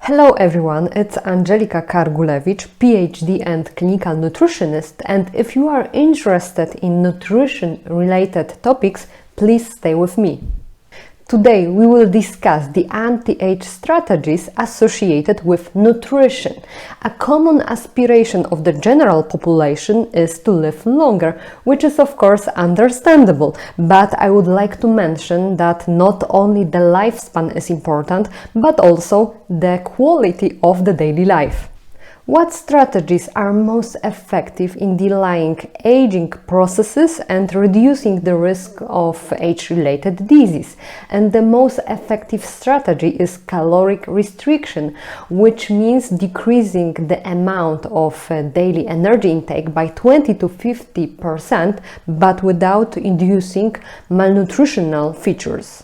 Hello everyone, it's Angelika Kargulewicz, PhD and clinical nutritionist, and if you are interested in nutrition-related topics, please stay with me. Today we will discuss the anti-age strategies associated with nutrition. A common aspiration of the general population is to live longer, which is of course understandable, but I would like to mention that not only the lifespan is important, but also the quality of the daily life. What strategies are most effective in delaying aging processes and reducing the risk of age-related disease? And the most effective strategy is caloric restriction, which means decreasing the amount of daily energy intake by 20 to 50%, but without inducing malnutritional features.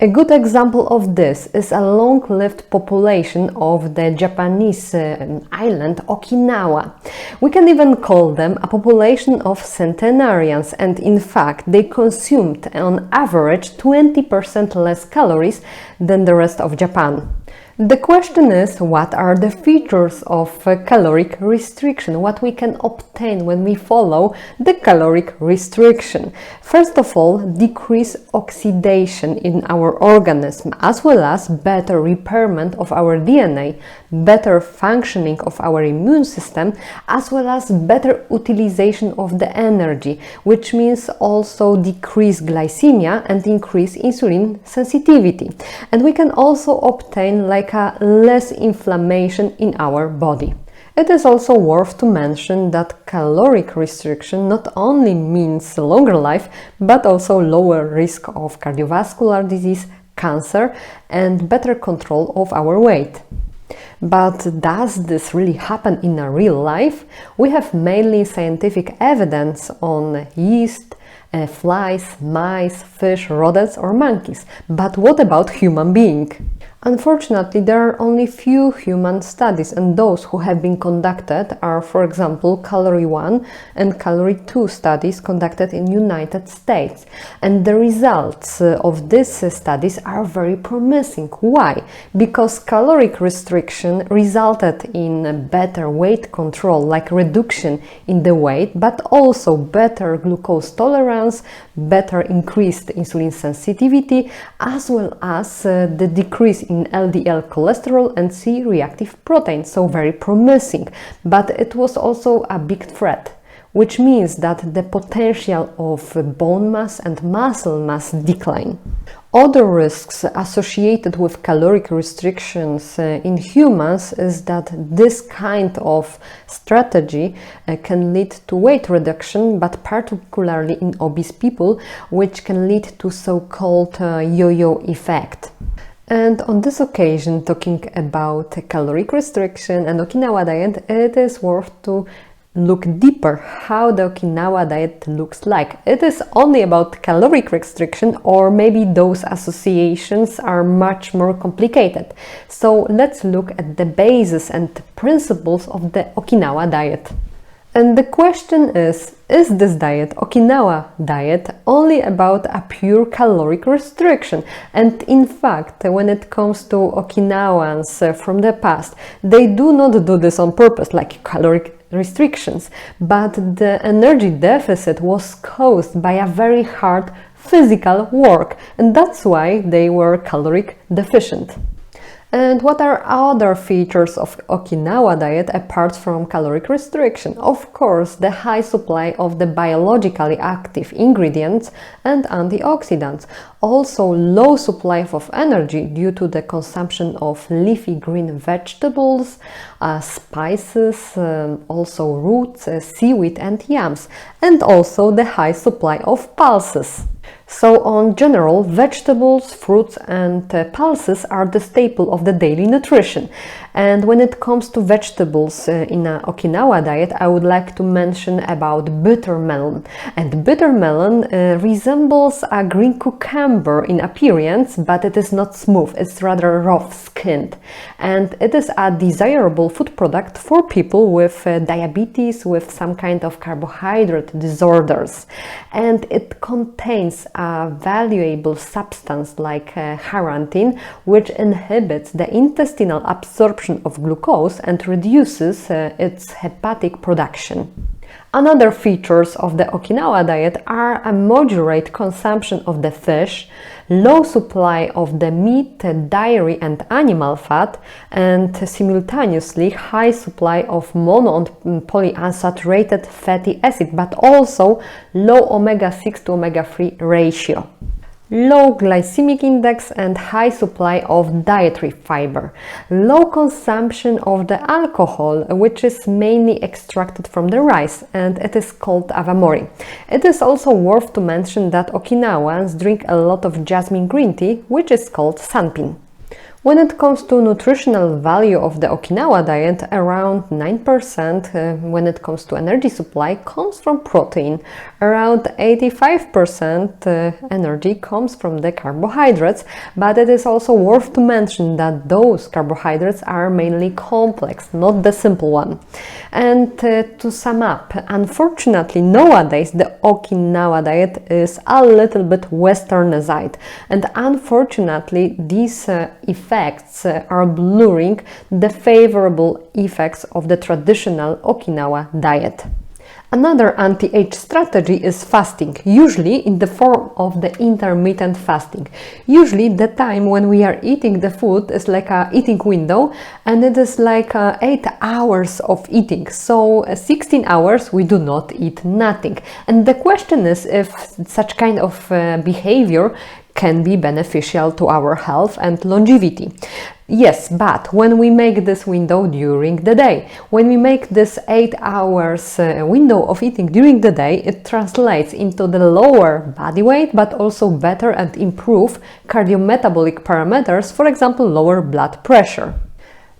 A good example of this is a long-lived population of the Japanese island Okinawa. We can even call them a population of centenarians, and in fact they consumed on average 20% less calories than the rest of Japan. The question is, what are the features of caloric restriction? What we can obtain when we follow the caloric restriction? First of all, decrease oxidation in our organism, as well as better repairment of our DNA, better functioning of our immune system, as well as better utilization of the energy, which means also decrease glycemia and increase insulin sensitivity. And we can also obtain less inflammation in our body. It is also worth to mention that caloric restriction not only means longer life, but also lower risk of cardiovascular disease, cancer, and better control of our weight. But does this really happen in a real life? We have mainly scientific evidence on yeast, flies, mice, fish, rodents or monkeys. But what about human beings? Unfortunately, there are only few human studies, and those who have been conducted are, for example, Calorie 1 and Calorie 2 studies conducted in United States. And the results of these studies are very promising. Why? Because caloric restriction resulted in better weight control, like reduction in the weight, but also better glucose tolerance, better increased insulin sensitivity, as well as the decrease in LDL cholesterol and C-reactive protein, so very promising. But it was also a big threat, which means that the potential of bone mass and muscle mass decline. Other risks associated with caloric restrictions in humans is that this kind of strategy can lead to weight reduction, but particularly in obese people, which can lead to so-called yo-yo effect. And on this occasion, talking about caloric restriction and Okinawa diet, it is worth to look deeper how the Okinawa diet looks like. It is only about caloric restriction, or maybe those associations are much more complicated. So let's look at the basis and principles of the Okinawa diet. And the question is this diet, Okinawa diet, only about a pure caloric restriction? And in fact, when it comes to Okinawans from the past, they do not do this on purpose, like caloric restrictions, but the energy deficit was caused by a very hard physical work, and that's why they were caloric deficient. And what are other features of Okinawa diet apart from caloric restriction? Of course, the high supply of the biologically active ingredients and antioxidants. Also, low supply of energy due to the consumption of leafy green vegetables, spices, also roots, seaweed and yams. And also the high supply of pulses. So, on general, vegetables, fruits and pulses are the staple of the daily nutrition. And when it comes to vegetables in an Okinawa diet, I would like to mention about bitter melon. And bitter melon resembles a green cucumber in appearance, but it is not smooth, it's rather rough-skinned. And it is a desirable food product for people with diabetes, with some kind of carbohydrate disorders. And it contains a valuable substance like charantin, which inhibits the intestinal absorption of glucose and reduces its hepatic production. Another features of the Okinawa diet are a moderate consumption of the fish, low supply of the meat, dairy and animal fat, and simultaneously high supply of mono and polyunsaturated fatty acid, but also low omega-6 to omega-3 ratio. Low glycemic index and high supply of dietary fiber. Low consumption of the alcohol, which is mainly extracted from the rice, and it is called awamori. It is also worth to mention that Okinawans drink a lot of jasmine green tea, which is called sanpin. When it comes to nutritional value of the Okinawa diet, around 9% when it comes to energy supply comes from protein. Around 85% energy comes from the carbohydrates, but it is also worth to mention that those carbohydrates are mainly complex, not the simple one. And to sum up, unfortunately nowadays the Okinawa diet is a little bit westernized, and unfortunately these effects are blurring the favorable effects of the traditional Okinawa diet. Another anti-age strategy is fasting, usually in the form of the intermittent fasting. Usually the time when we are eating the food is like a eating window, and it is like 8 hours of eating. So 16 hours we do not eat nothing. And the question is if such kind of behavior can be beneficial to our health and longevity. Yes, but when we make this window during the day, when we make this 8 hours window of eating during the day, it translates into the lower body weight, but also better and improve cardiometabolic parameters, for example, lower blood pressure.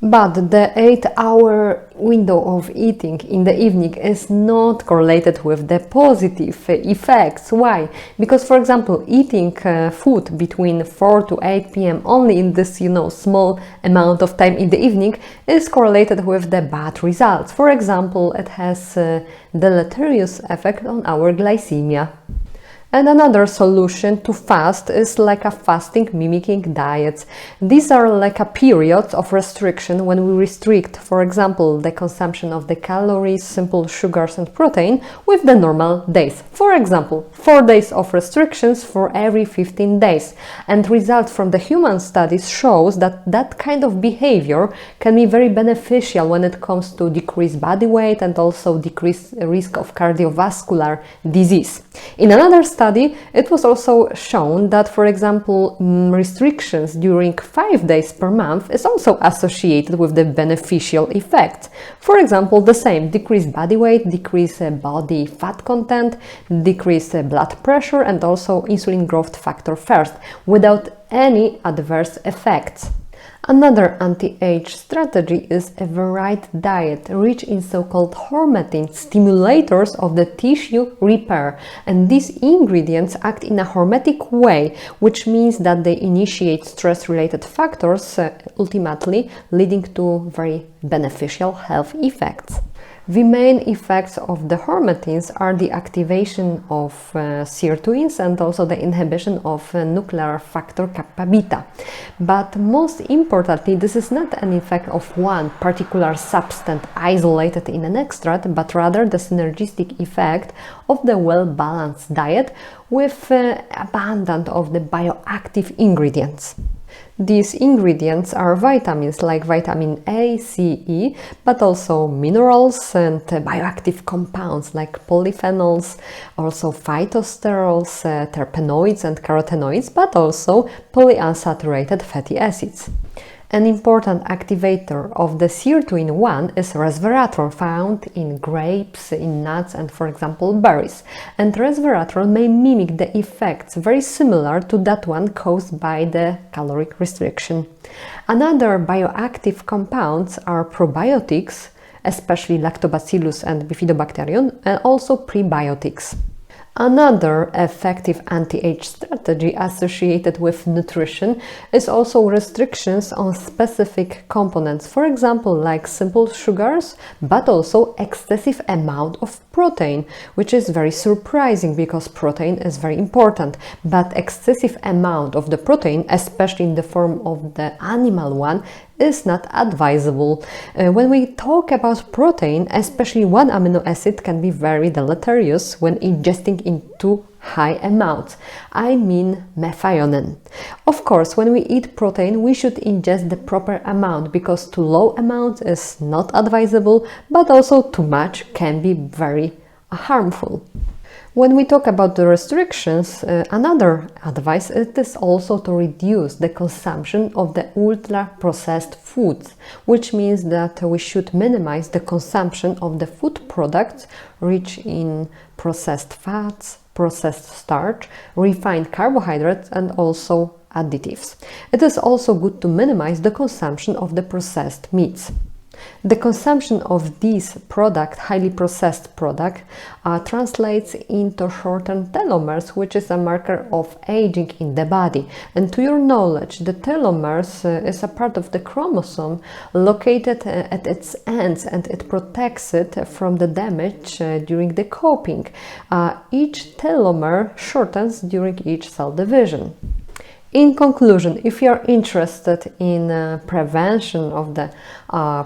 But the 8-hour window of eating in the evening is not correlated with the positive effects. Why? Because, for example, eating food between 4 to 8 p.m. only in this, small amount of time in the evening is correlated with the bad results. For example, it has a deleterious effect on our glycemia. And another solution to fast is like a fasting mimicking diets. These are like a periods of restriction when we restrict, for example, the consumption of the calories, simple sugars and protein with the normal days. For example, 4 days of restrictions for every 15 days. And results from the human studies shows that that kind of behavior can be very beneficial when it comes to decrease body weight and also decrease risk of cardiovascular disease. In another study, it was also shown that, for example, restrictions during 5 days per month is also associated with the beneficial effects. For example, the same, decrease body weight, decrease body fat content, decrease blood pressure and also insulin growth factor first, without any adverse effects. Another anti-age strategy is a varied diet rich in so-called hormetin, stimulators of the tissue repair. And these ingredients act in a hormetic way, which means that they initiate stress-related factors, ultimately leading to very beneficial health effects. The main effects of the hormetins are the activation of sirtuins and also the inhibition of nuclear factor kappa beta. But most importantly, this is not an effect of one particular substance isolated in an extract, but rather the synergistic effect of the well-balanced diet with abundance of the bioactive ingredients. These ingredients are vitamins like vitamin A, C, E, but also minerals and bioactive compounds like polyphenols, also phytosterols, terpenoids and carotenoids, but also polyunsaturated fatty acids. An important activator of the sirtuin 1 is resveratrol, found in grapes, in nuts and, for example, berries. And resveratrol may mimic the effects very similar to that one caused by the caloric restriction. Another bioactive compounds are probiotics, especially lactobacillus and bifidobacterium, and also prebiotics. Another effective anti-age strategy associated with nutrition is also restrictions on specific components, for example, like simple sugars, but also excessive amount of protein, which is very surprising because protein is very important, but excessive amount of the protein, especially in the form of the animal one, is not advisable. When we talk about protein, especially one amino acid can be very deleterious when ingesting in too high amounts. I mean methionine. Of course, when we eat protein, we should ingest the proper amount because too low amount is not advisable, but also too much can be very harmful. When we talk about the restrictions, another advice is also to reduce the consumption of the ultra-processed foods, which means that we should minimize the consumption of the food products rich in processed fats, processed starch, refined carbohydrates, and also additives. It is also good to minimize the consumption of the processed meats. The consumption of these highly processed products, translates into shortened telomeres, which is a marker of aging in the body. And to your knowledge, the telomeres is a part of the chromosome located at its ends, and it protects it from the damage during the coping. Each telomere shortens during each cell division. In conclusion, if you are interested in prevention of the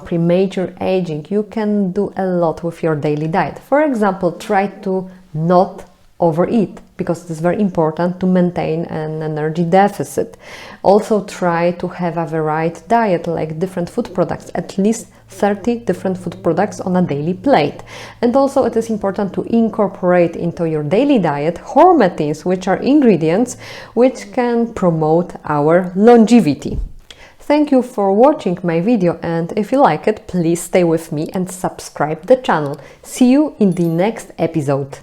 premature aging, you can do a lot with your daily diet. For example, try to not overeat, because it is very important to maintain an energy deficit. Also try to have a varied diet, like different food products, at least 30 different food products on a daily plate. And also it is important to incorporate into your daily diet hormetins, which are ingredients which can promote our longevity. Thank you for watching my video, and if you like it, please stay with me and subscribe the channel. See you in the next episode.